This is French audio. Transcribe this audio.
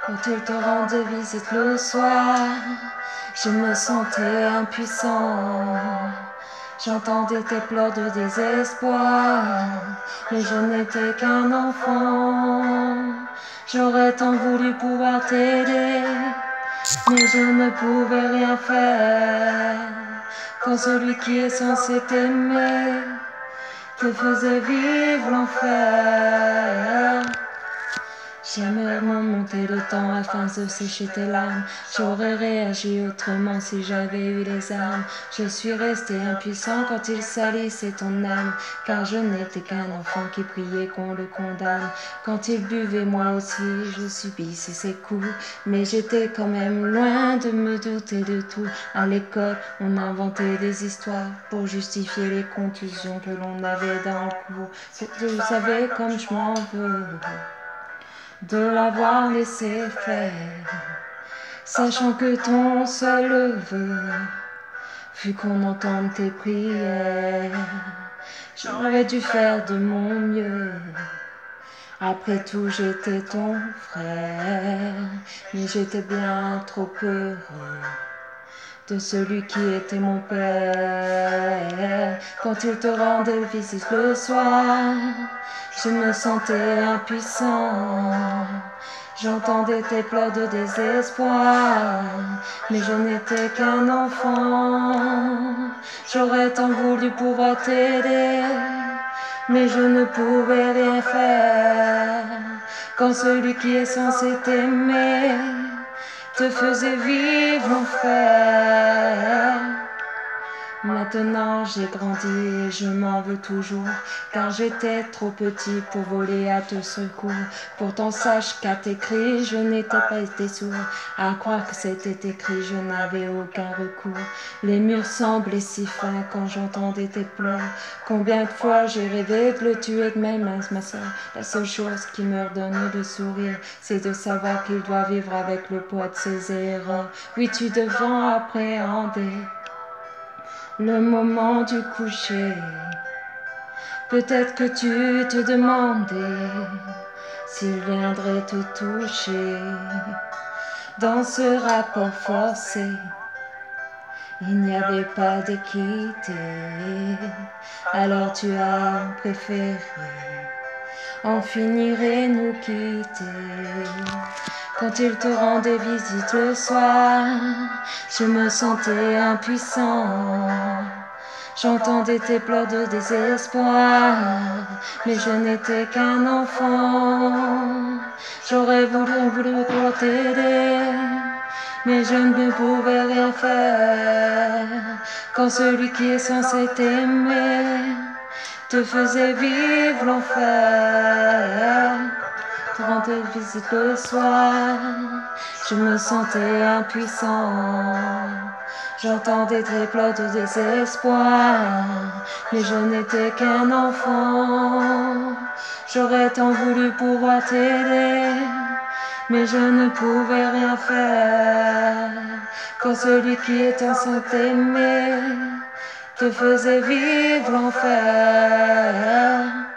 Quand il te rendait visite le soir, je me sentais impuissant. J'entendais tes pleurs de désespoir, mais je n'étais qu'un enfant. J'aurais tant voulu pouvoir t'aider, mais je ne pouvais rien faire. Quand celui qui est censé t'aimer te faisait vivre l'enfer. J'aimerais monter le temps afin de sécher tes larmes. J'aurais réagi autrement si j'avais eu les armes. Je suis resté impuissant quand il salissait ton âme, car je n'étais qu'un enfant qui priait qu'on le condamne. Quand il buvait, moi aussi je subissais ses coups, mais j'étais quand même loin de me douter de tout. À l'école, on inventait des histoires pour justifier les contusions que l'on avait dans le cou. Tu savais comme je m'en veux de l'avoir laissé faire, sachant que ton seul vœu fut qu'on entende tes prières. J'aurais dû faire de mon mieux, après tout j'étais ton frère, mais j'étais bien trop heureux de celui qui était mon père. Quand il te rendait visite le soir, je me sentais impuissant. J'entendais tes pleurs de désespoir, mais je n'étais qu'un enfant. J'aurais tant voulu pouvoir t'aider, mais je ne pouvais rien faire. Quand celui qui est censé t'aimer te faisait vivre l'enfer. Maintenant j'ai grandi et je m'en veux toujours, car j'étais trop petit pour voler à ton secours. Pourtant sache qu'à t'écrit je n'étais pas été sourd. À croire que c'était écrit, je n'avais aucun recours. Les murs semblaient si fins quand j'entendais tes pleurs. Combien de fois j'ai rêvé de le tuer de mes mains, ma soeur. La seule chose qui me redonne le sourire, c'est de savoir qu'il doit vivre avec le poids de ses erreurs. Oui, tu devras appréhender le moment du coucher. Peut-être que tu te demandais s'il viendrait te toucher. Dans ce rapport forcé, il n'y avait pas d'équité. Alors tu as préféré en finir et nous quitter. Quand il te rendait visite le soir, je me sentais impuissant. J'entendais tes pleurs de désespoir, mais je n'étais qu'un enfant. J'aurais voulu pouvoir t'aider, mais je ne pouvais rien faire. Quand celui qui est censé t'aimer te faisait vivre l'enfer. Te rendais visite le soir, je me sentais impuissant. J'entendais tes pleurs de désespoir, mais je n'étais qu'un enfant. J'aurais tant voulu pouvoir t'aider, mais je ne pouvais rien faire. Quand celui qui était censé t'aimer te faisait vivre l'enfer.